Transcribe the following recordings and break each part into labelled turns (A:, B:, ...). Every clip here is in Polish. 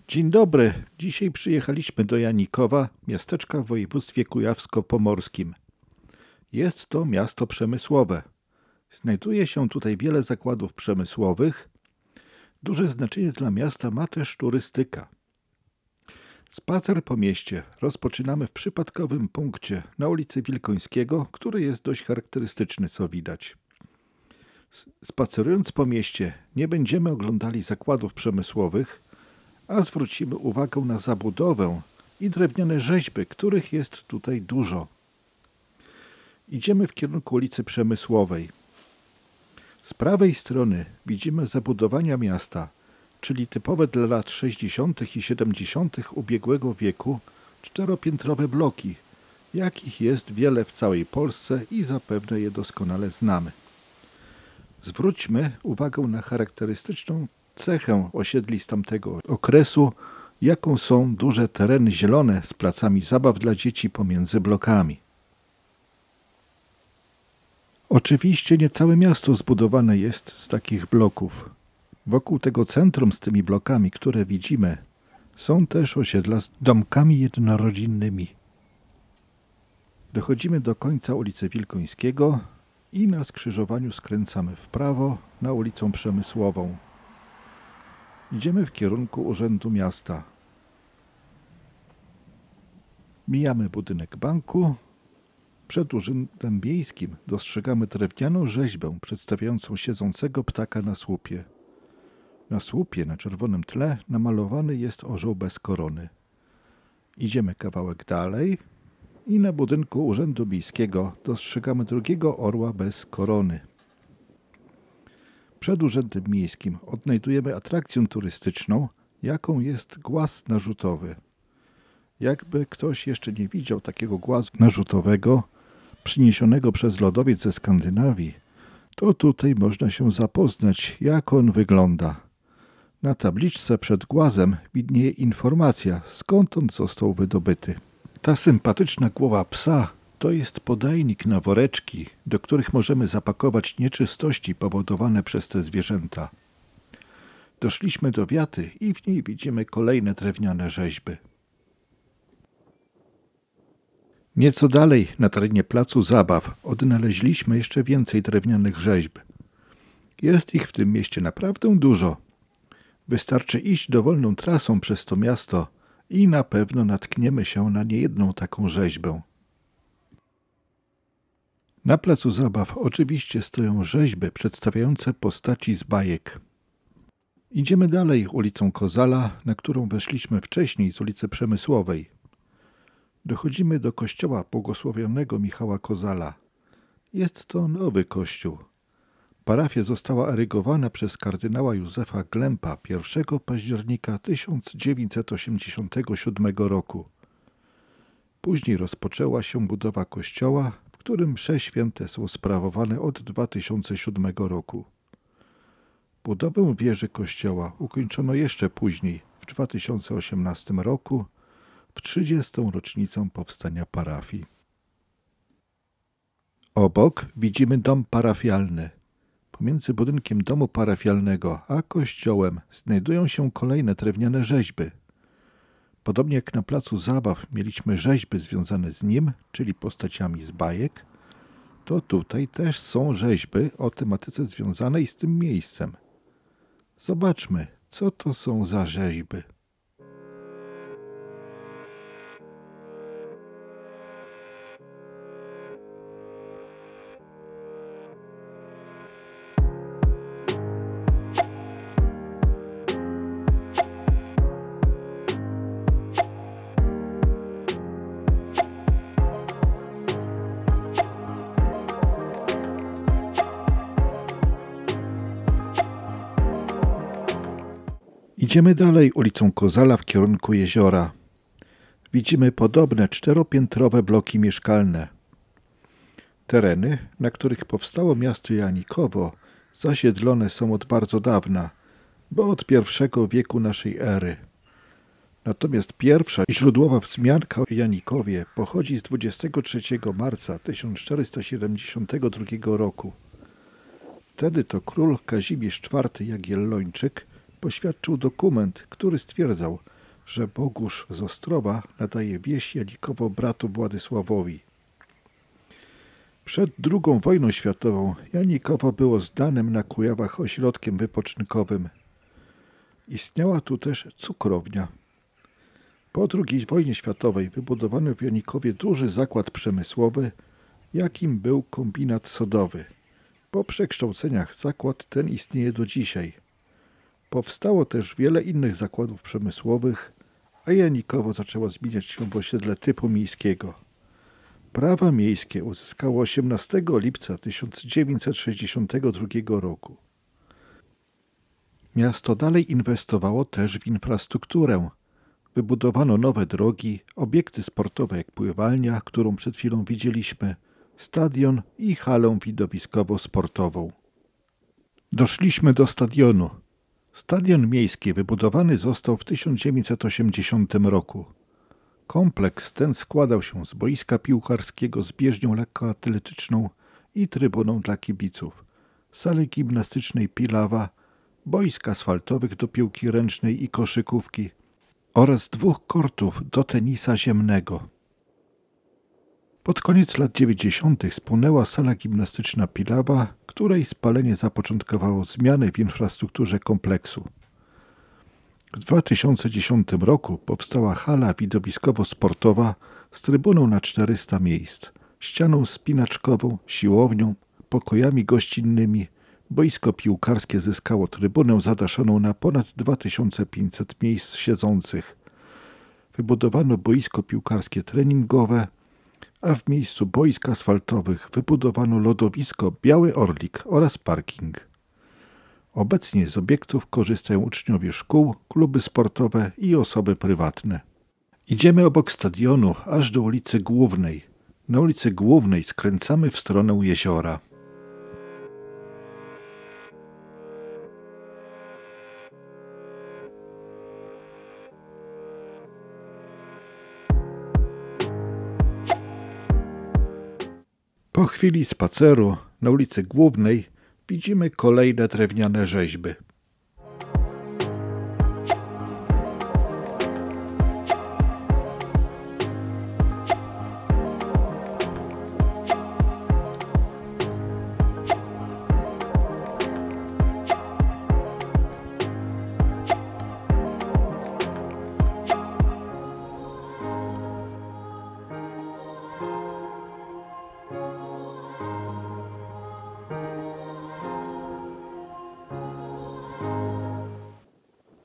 A: Dzień dobry. Dzisiaj przyjechaliśmy do Janikowa, miasteczka w województwie kujawsko-pomorskim. Jest to miasto przemysłowe. Znajduje się tutaj wiele zakładów przemysłowych. Duże znaczenie dla miasta ma też turystyka. Spacer po mieście rozpoczynamy w przypadkowym punkcie na ulicy Wilkońskiego, który jest dość charakterystyczny, co widać. Spacerując po mieście nie będziemy oglądali zakładów przemysłowych, a zwrócimy uwagę na zabudowę i drewniane rzeźby, których jest tutaj dużo. Idziemy w kierunku ulicy Przemysłowej. Z prawej strony widzimy zabudowania miasta, czyli typowe dla lat 60. i 70. ubiegłego wieku czteropiętrowe bloki, jakich jest wiele w całej Polsce i zapewne je doskonale znamy. Zwróćmy uwagę na charakterystyczną cechę osiedli z tamtego okresu, jaką są duże tereny zielone z placami zabaw dla dzieci pomiędzy blokami. Oczywiście nie całe miasto zbudowane jest z takich bloków. Wokół tego centrum z tymi blokami, które widzimy, są też osiedla z domkami jednorodzinnymi. Dochodzimy do końca ulicy Wilkońskiego i na skrzyżowaniu skręcamy w prawo na ulicę Przemysłową. Idziemy w kierunku Urzędu Miasta. Mijamy budynek banku. Przed Urzędem Miejskim dostrzegamy drewnianą rzeźbę przedstawiającą siedzącego ptaka na słupie. Na słupie na czerwonym tle namalowany jest orzeł bez korony. Idziemy kawałek dalej i na budynku Urzędu Miejskiego dostrzegamy drugiego orła bez korony. Przed Urzędem Miejskim odnajdujemy atrakcję turystyczną, jaką jest głaz narzutowy. Jakby ktoś jeszcze nie widział takiego głazu narzutowego, przyniesionego przez lodowiec ze Skandynawii, to tutaj można się zapoznać, jak on wygląda. Na tabliczce przed głazem widnieje informacja, skąd on został wydobyty. Ta sympatyczna głowa psa to jest podajnik na woreczki, do których możemy zapakować nieczystości powodowane przez te zwierzęta. Doszliśmy do wiaty i w niej widzimy kolejne drewniane rzeźby. Nieco dalej, na terenie placu zabaw, odnaleźliśmy jeszcze więcej drewnianych rzeźb. Jest ich w tym mieście naprawdę dużo. Wystarczy iść dowolną trasą przez to miasto i na pewno natkniemy się na niejedną taką rzeźbę. Na placu zabaw oczywiście stoją rzeźby przedstawiające postaci z bajek. Idziemy dalej ulicą Kozala, na którą weszliśmy wcześniej z ulicy Przemysłowej. Dochodzimy do kościoła błogosławionego Michała Kozala. Jest to nowy kościół. Parafia została erygowana przez kardynała Józefa Glempa 1 października 1987 roku. Później rozpoczęła się budowa kościoła, w którym msze święte są sprawowane od 2007 roku. Budowę wieży kościoła ukończono jeszcze później, w 2018 roku, w 30. rocznicę powstania parafii. Obok widzimy dom parafialny. Pomiędzy budynkiem domu parafialnego a kościołem znajdują się kolejne drewniane rzeźby. Podobnie jak na placu zabaw mieliśmy rzeźby związane z nim, czyli postaciami z bajek, to tutaj też są rzeźby o tematyce związanej z tym miejscem. Zobaczmy, co to są za rzeźby. Idziemy dalej ulicą Kozala w kierunku jeziora. Widzimy podobne czteropiętrowe bloki mieszkalne. Tereny, na których powstało miasto Janikowo, zasiedlone są od bardzo dawna, bo od I wieku naszej ery. Natomiast pierwsza źródłowa wzmianka o Janikowie pochodzi z 23 marca 1472 roku. Wtedy to król Kazimierz IV Jagiellończyk poświadczył dokument, który stwierdzał, że Bogusz z Ostrowa nadaje wieść Janikowo bratu Władysławowi. Przed II wojną światową Janikowo było znanym na Kujawach ośrodkiem wypoczynkowym. Istniała tu też cukrownia. Po II wojnie światowej wybudowano w Janikowie duży zakład przemysłowy, jakim był kombinat sodowy. Po przekształceniach zakład ten istnieje do dzisiaj. Powstało też wiele innych zakładów przemysłowych, a Janikowo zaczęło zmieniać się w osiedle typu miejskiego. Prawa miejskie uzyskało 18 lipca 1962 roku. Miasto dalej inwestowało też w infrastrukturę. Wybudowano nowe drogi, obiekty sportowe jak pływalnia, którą przed chwilą widzieliśmy, stadion i halę widowiskowo-sportową. Doszliśmy do stadionu. Stadion miejski wybudowany został w 1980 roku. Kompleks ten składał się z boiska piłkarskiego z bieżnią lekkoatletyczną i trybuną dla kibiców, sali gimnastycznej Pilawa, boisk asfaltowych do piłki ręcznej i koszykówki oraz 2 kortów do tenisa ziemnego. Pod koniec lat 90. spłonęła sala gimnastyczna Pilawa, której spalenie zapoczątkowało zmiany w infrastrukturze kompleksu. W 2010 roku powstała hala widowiskowo-sportowa z trybuną na 400 miejsc, ścianą spinaczkową, siłownią, pokojami gościnnymi. Boisko piłkarskie zyskało trybunę zadaszoną na ponad 2500 miejsc siedzących. Wybudowano boisko piłkarskie treningowe, a w miejscu boisk asfaltowych wybudowano lodowisko Biały Orlik oraz parking. Obecnie z obiektów korzystają uczniowie szkół, kluby sportowe i osoby prywatne. Idziemy obok stadionu aż do ulicy Głównej. Na ulicy Głównej skręcamy w stronę jeziora. Po chwili spaceru na ulicy Głównej widzimy kolejne drewniane rzeźby.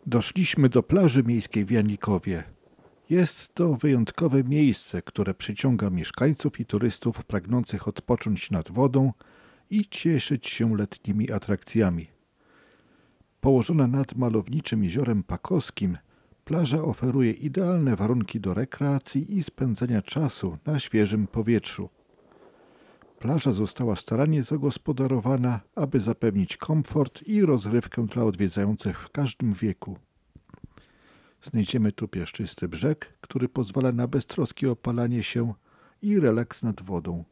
A: Doszliśmy do plaży miejskiej w Janikowie. Jest to wyjątkowe miejsce, które przyciąga mieszkańców i turystów pragnących odpocząć nad wodą i cieszyć się letnimi atrakcjami. Położona nad malowniczym jeziorem Pakowskim, plaża oferuje idealne warunki do rekreacji i spędzania czasu na świeżym powietrzu. Plaża została starannie zagospodarowana, aby zapewnić komfort i rozrywkę dla odwiedzających w każdym wieku. Znajdziemy tu piaszczysty brzeg, który pozwala na beztroskie opalanie się i relaks nad wodą.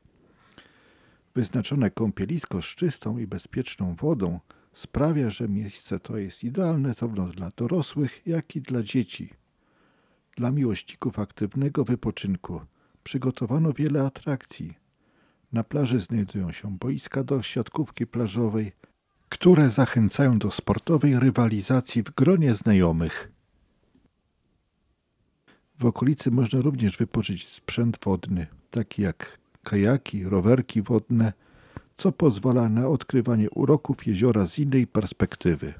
A: Wyznaczone kąpielisko z czystą i bezpieczną wodą sprawia, że miejsce to jest idealne zarówno dla dorosłych, jak i dla dzieci. Dla miłośników aktywnego wypoczynku przygotowano wiele atrakcji. Na plaży znajdują się boiska do siatkówki plażowej, które zachęcają do sportowej rywalizacji w gronie znajomych. W okolicy można również wypożyczyć sprzęt wodny, taki jak kajaki, rowerki wodne, co pozwala na odkrywanie uroków jeziora z innej perspektywy.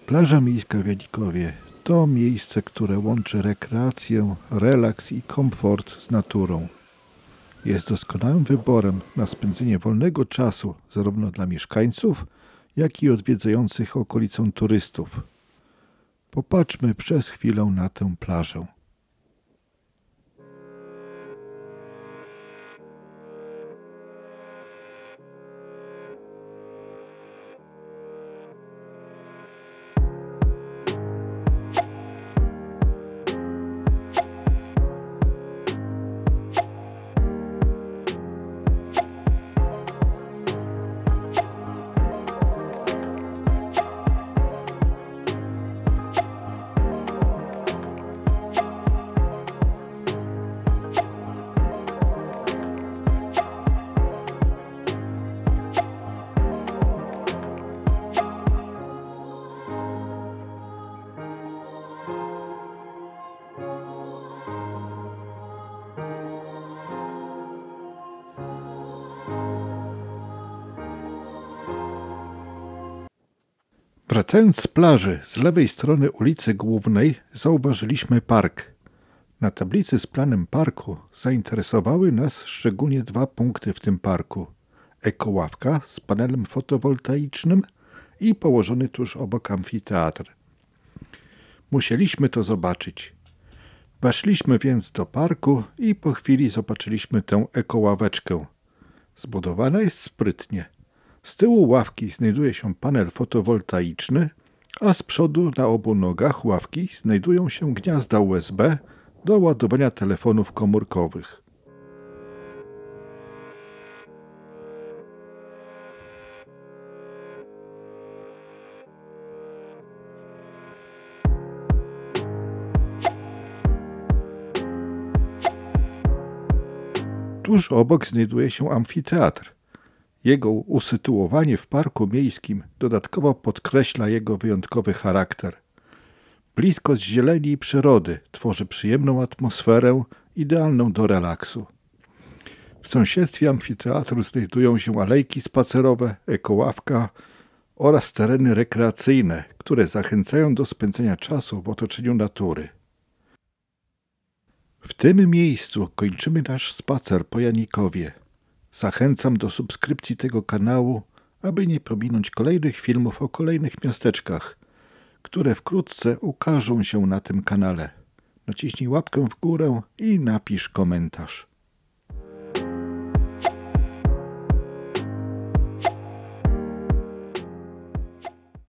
A: Plaża miejska w Janikowie to miejsce, które łączy rekreację, relaks i komfort z naturą. Jest doskonałym wyborem na spędzenie wolnego czasu zarówno dla mieszkańców, jak i odwiedzających okolicę turystów. Popatrzmy przez chwilę na tę plażę. Wracając z plaży, z lewej strony ulicy Głównej zauważyliśmy park. Na tablicy z planem parku zainteresowały nas szczególnie 2 punkty w tym parku. Ekoławka z panelem fotowoltaicznym i położony tuż obok amfiteatr. Musieliśmy to zobaczyć. Weszliśmy więc do parku i po chwili zobaczyliśmy tę ekoławeczkę. Zbudowana jest sprytnie. Z tyłu ławki znajduje się panel fotowoltaiczny, a z przodu na obu nogach ławki znajdują się gniazda USB do ładowania telefonów komórkowych. Tuż obok znajduje się amfiteatr. Jego usytuowanie w parku miejskim dodatkowo podkreśla jego wyjątkowy charakter. Bliskość zieleni i przyrody tworzy przyjemną atmosferę, idealną do relaksu. W sąsiedztwie amfiteatru znajdują się alejki spacerowe, ekoławka oraz tereny rekreacyjne, które zachęcają do spędzenia czasu w otoczeniu natury. W tym miejscu kończymy nasz spacer po Janikowie. Zachęcam do subskrypcji tego kanału, aby nie pominąć kolejnych filmów o kolejnych miasteczkach, które wkrótce ukażą się na tym kanale. Naciśnij łapkę w górę i napisz komentarz.